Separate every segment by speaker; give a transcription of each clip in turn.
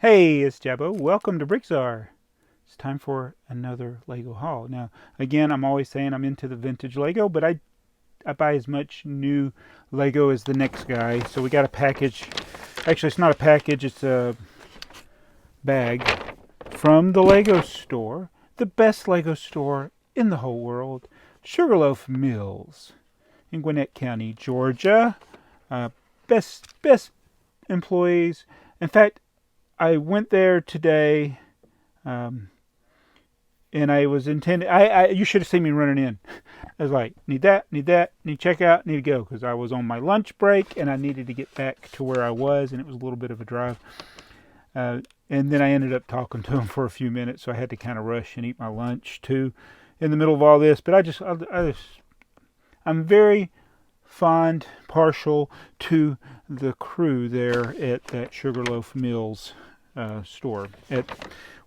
Speaker 1: Hey, it's Jabbo. Welcome to BrickTsar. It's time for another Lego haul. Now, again, I'm always saying I'm into the vintage Lego, but I buy as much new Lego as the next guy. So we got a package. Actually, it's not a package, it's a bag from the Lego store, the best Lego store in the whole world, Sugarloaf Mills in Gwinnett County, Georgia. Best employees. In fact, I went there today, and I was intending. You should have seen me running in. I was like, need that, need checkout, need to go, because I was on my lunch break and I needed to get back to where I was, and it was a little bit of a drive. And then I ended up talking to him for a few minutes, so I had to kind of rush and eat my lunch too, in the middle of all this. But I'm very partial to the crew there at that Sugarloaf Mills store at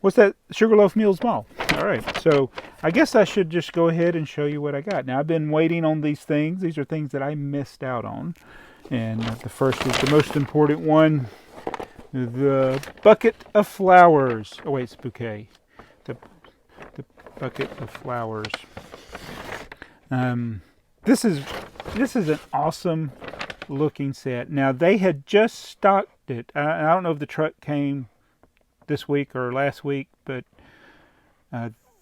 Speaker 1: what's that, Sugarloaf Mills Mall. All right, so I guess I should just go ahead and show you what I got. Now, I've been waiting on these things. These are things that I missed out on, and the first is the most important one, the bucket of flowers. Oh wait, it's bouquet. The bucket of flowers. This is an awesome looking set. Now, they had just stocked it. I don't know if the truck came this week or last week, but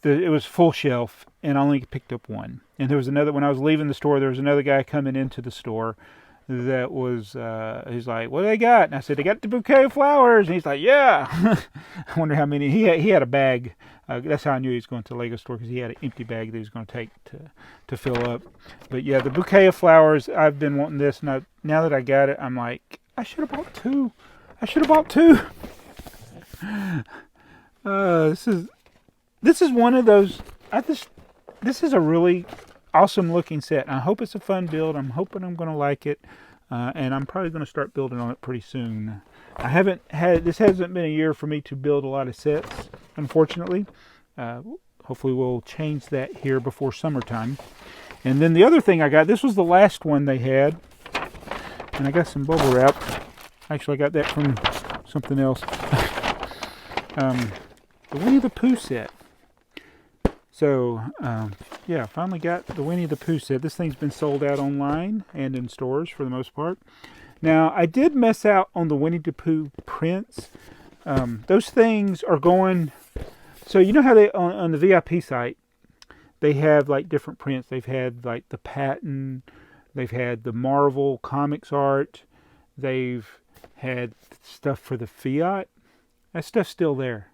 Speaker 1: it was full shelf, and I only picked up one. And there was another, when I was leaving the store, there was another guy coming into the store that was, he's like, what do they got? And I said, they got the bouquet of flowers. And he's like, yeah. I wonder how many. He had a bag. That's how I knew he was going to the Lego store, because he had an empty bag that he was going to take to fill up. But yeah, the bouquet of flowers, I've been wanting this. And now that I got it, I'm like, I should have bought two. This is one of those. This is a really awesome looking set. I hope it's a fun build. I'm hoping I'm going to like it, and I'm probably going to start building on it pretty soon. This hasn't been a year for me to build a lot of sets, unfortunately. Hopefully we'll change that here before summertime. And then the other thing I got, this was the last one they had, and I got some bubble wrap. Actually, I got that from something else. The Winnie the Pooh set. So, yeah, finally got the Winnie the Pooh set. This thing's been sold out online and in stores for the most part. Now, I did miss out on the Winnie the Pooh prints. Those things are going... So, you know how they, on the VIP site, they have like different prints. They've had like the Patton, they've had the Marvel Comics art, they've had stuff for the Fiat. That stuff's still there.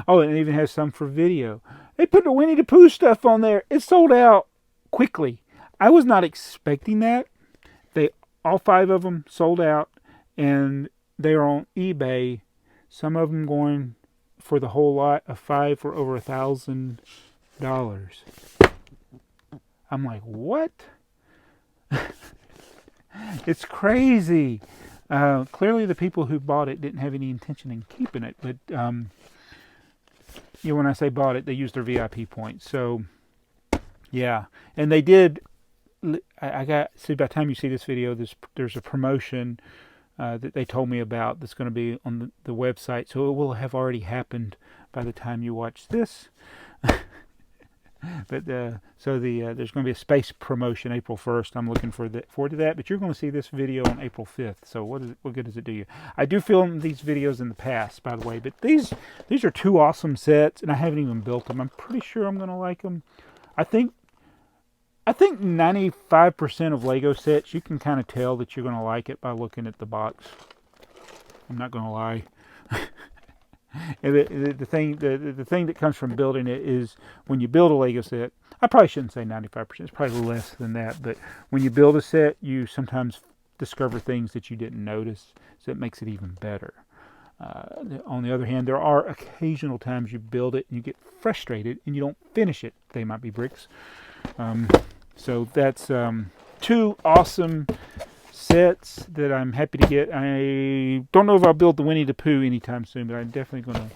Speaker 1: Oh, and it even has some for video. They put the Winnie the Pooh stuff on there. It sold out quickly. I was not expecting that. All 5 of them sold out, and they are on eBay. Some of them going for the whole lot of 5 for over $1,000. I'm like, what? It's crazy. Clearly, the people who bought it didn't have any intention in keeping it, but when I say bought it, they used their VIP points. So, yeah, and they did. By the time you see this video, there's a promotion that they told me about that's going to be on the website, so it will have already happened by the time you watch this. But there's going to be a space promotion April 1st. I'm looking forward to that. But you're going to see this video on April 5th. So what good does it do you? I do film these videos in the past, by the way. But these are 2 awesome sets, and I haven't even built them. I'm pretty sure I'm going to like them. I think 95% of Lego sets, you can kind of tell that you're going to like it by looking at the box. I'm not going to lie. And the thing that comes from building it is, when you build a Lego set, I probably shouldn't say 95%, it's probably less than that, but when you build a set, you sometimes discover things that you didn't notice, so it makes it even better. On the other hand, there are occasional times you build it and you get frustrated and you don't finish it. They might be bricks. So that's 2 awesome sets that I'm happy to get. I don't know if I'll build the Winnie the Pooh anytime soon, but I'm definitely going to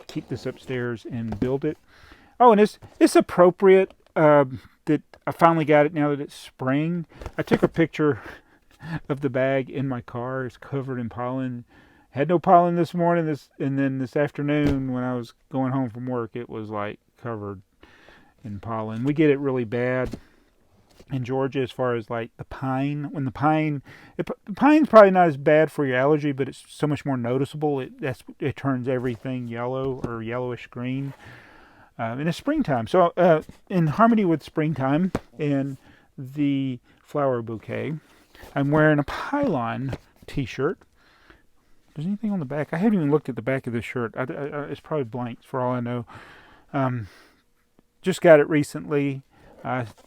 Speaker 1: keep this upstairs and build it. Oh, and it's appropriate that I finally got it now that it's spring. I took a picture of the bag in my car. It's covered in pollen, Had no pollen this morning, and then this afternoon when I was going home from work, it was like covered in pollen. We get it really bad in Georgia as far as like the pine. When the pine's probably not as bad for your allergy, but it's so much more noticeable. It turns everything yellow or yellowish green in the springtime. So in harmony with springtime and the flower bouquet, I'm wearing a Pylon T-shirt. There's anything on the back? I haven't even looked at the back of this shirt. It's probably blank for all I know. Just got it recently.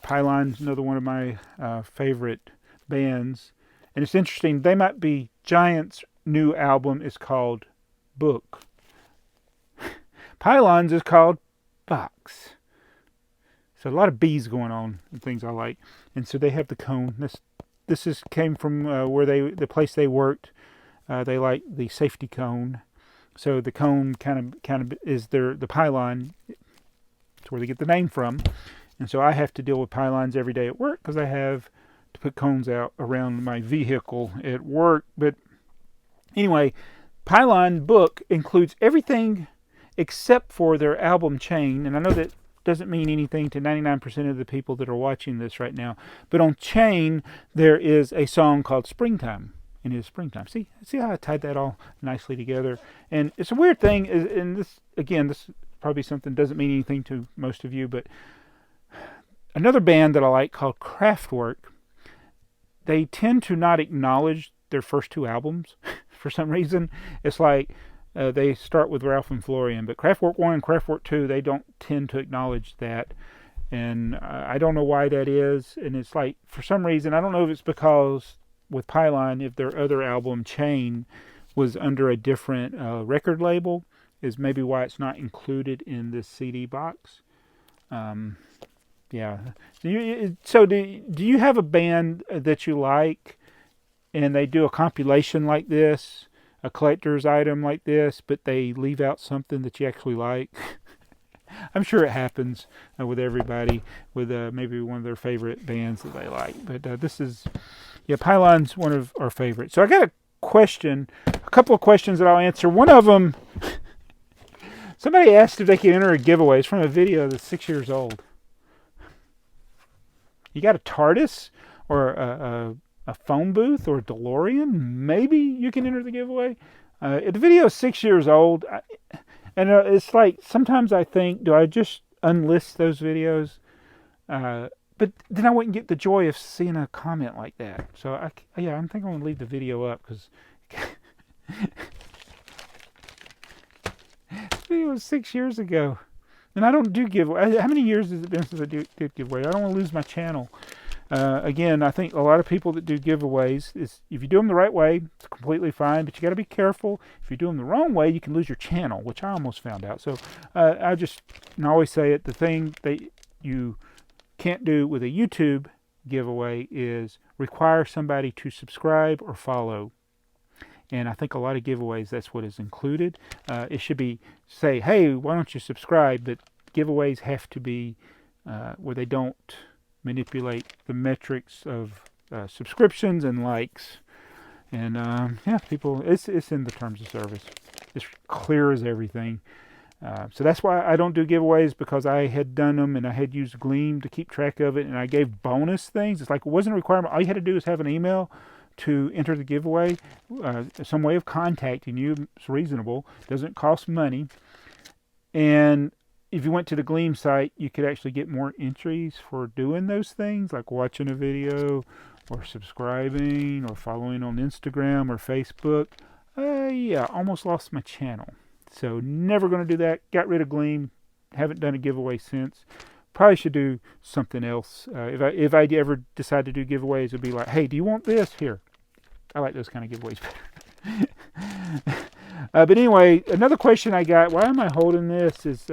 Speaker 1: Pylon's another one of my favorite bands. And it's interesting. They Might Be Giants' new album is called Book. Pylon's is called Box. So a lot of B's going on and things I like. And so they have the cone. This came from where the place they worked. They like the safety cone. So the cone kind of is the pylon. It's where they get the name from. And so I have to deal with pylons every day at work because I have to put cones out around my vehicle at work. But anyway, Pylon Book includes everything except for their album Chain. And I know that doesn't mean anything to 99% of the people that are watching this right now. But on Chain, there is a song called Springtime. And it is springtime. See how I tied that all nicely together? And it's a weird thing. And this is probably something that doesn't mean anything to most of you, but another band that I like called Kraftwerk, they tend to not acknowledge their first two albums for some reason. It's like they start with Ralph and Florian, but Kraftwerk 1 and Kraftwerk 2, they don't tend to acknowledge that. And I don't know why that is. And it's like, for some reason, I don't know if it's because with Pylon, if their other album Chain was under a different record label, is maybe why it's not included in this CD box. Yeah. So do you have a band that you like and they do a compilation like this, a collector's item like this, but they leave out something that you actually like? I'm sure it happens with everybody with maybe one of their favorite bands that they like. But Pylon's one of our favorites. So I got a couple of questions that I'll answer. One of them, somebody asked if they could enter a giveaway. It's from a video that's 6 years old. You got a TARDIS or a phone booth or a DeLorean? Maybe you can enter the giveaway. The video is 6 years old. And it's like, sometimes I think, do I just unlist those videos? But then I wouldn't get the joy of seeing a comment like that. So, I'm thinking I'm going to leave the video up because this video was 6 years ago. And I don't do giveaway. How many years has it been since I did giveaway? I don't want to lose my channel. Again, I think a lot of people that do giveaways, if you do them the right way, it's completely fine. But you got to be careful. If you do them the wrong way, you can lose your channel, which I almost found out. So I always say it. The thing that you can't do with a YouTube giveaway is require somebody to subscribe or follow. And I think a lot of giveaways, that's what is included. It should be, say, hey, why don't you subscribe? But giveaways have to be where they don't manipulate the metrics of subscriptions and likes. And people, it's in the terms of service. It's clear as everything. So that's why I don't do giveaways, because I had done them and I had used Gleam to keep track of it, and I gave bonus things. It's like it wasn't a requirement. All you had to do is have an email to enter the giveaway, some way of contacting you. It's reasonable. Doesn't cost money. And if you went to the Gleam site, you could actually get more entries for doing those things, like watching a video or subscribing or following on Instagram or Facebook. Almost lost my channel. So never going to do that. Got rid of Gleam. Haven't done a giveaway since. Probably should do something else. If I ever decide to do giveaways, it'd be like, hey, do you want this? Here. I like those kind of giveaways better. But anyway, another question I got, why am I holding this, is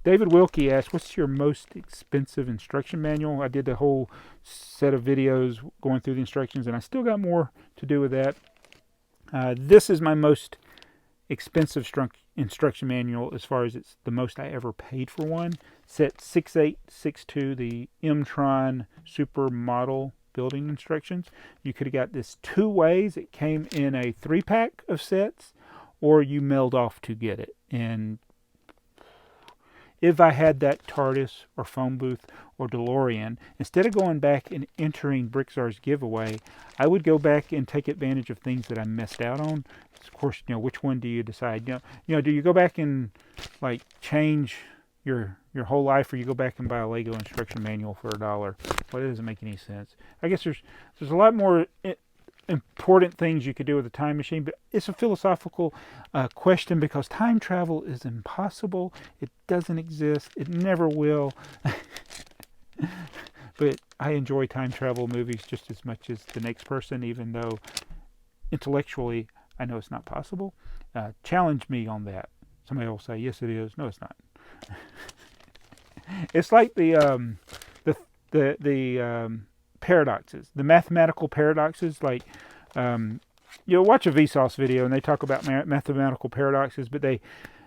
Speaker 1: David Wilkie asked, what's your most expensive instruction manual? I did the whole set of videos going through the instructions, and I still got more to do with that. This is my most expensive instruction manual as far as it's the most I ever paid for one. Set 6862, the M-Tron Super Model building instructions. You could have got this two ways. It came in a 3-pack of sets, or you mailed off to get it. And if I had that TARDIS or phone booth or DeLorean, instead of going back and entering BrickTsar's giveaway, I would go back and take advantage of things that I missed out on. Of course, which one do you decide? Do you go back and like change your whole life, or you go back and buy a Lego instruction manual for $1? Well, it doesn't make any sense. I guess there's a lot more important things you could do with a time machine, but it's a philosophical question, because time travel is impossible. It doesn't exist. It never will. But I enjoy time travel movies just as much as the next person, even though intellectually I know it's not possible. Challenge me on that. Somebody will say, yes, it is. No, it's not. It's like the paradoxes, the mathematical paradoxes. Like, you'll watch a Vsauce video and they talk about mathematical paradoxes, but they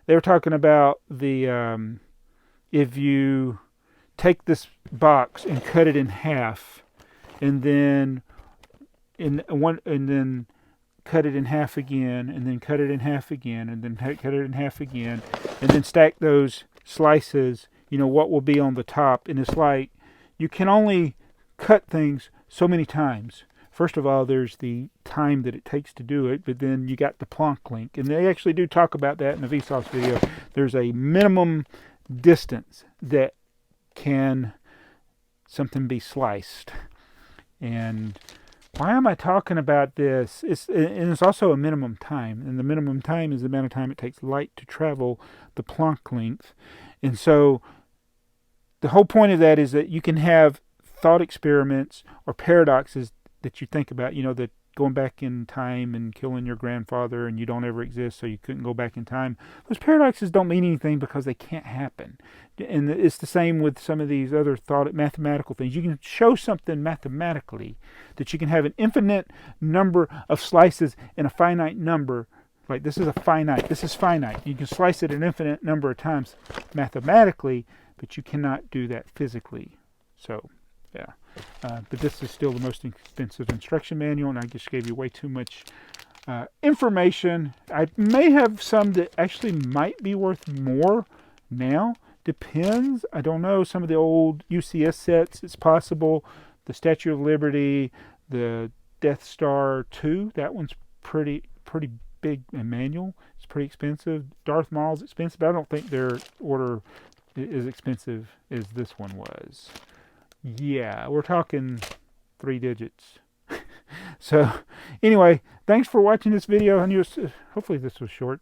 Speaker 1: were talking about the if you take this box and cut it in half, and then cut it in half again, and then cut it in half again, and then cut it in half again, and then stack those slices, what will be on the top. And it's like, you can only cut things so many times. First of all, there's the time that it takes to do it, but then you got the Bricklink, and they actually do talk about that in the Vsauce video. There's a minimum distance that can something be sliced. And why am I talking about this? It's also a minimum time, and the minimum time is the amount of time it takes light to travel the Planck length. And so the whole point of that is that you can have thought experiments or paradoxes that you think about, that going back in time and killing your grandfather and you don't ever exist, so you couldn't go back in time. Those paradoxes don't mean anything because they can't happen. And it's the same with some of these other mathematical things. You can show something mathematically, that you can have an infinite number of slices in a finite number. Like, this is finite. You can slice it an infinite number of times mathematically, but you cannot do that physically. So, yeah. But this is still the most expensive instruction manual, and I just gave you way too much information. I may have some that actually might be worth more now. Depends. I don't know. Some of the old UCS sets, it's possible. The Statue of Liberty, the Death Star 2, that one's pretty big manual. It's pretty expensive. Darth Maul's expensive, but I don't think their order is expensive as this one was. Yeah, we're talking 3 digits. So, anyway, thanks for watching this video. Hopefully this was short.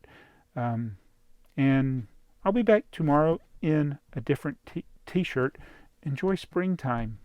Speaker 1: And I'll be back tomorrow in a different t-shirt. Enjoy springtime.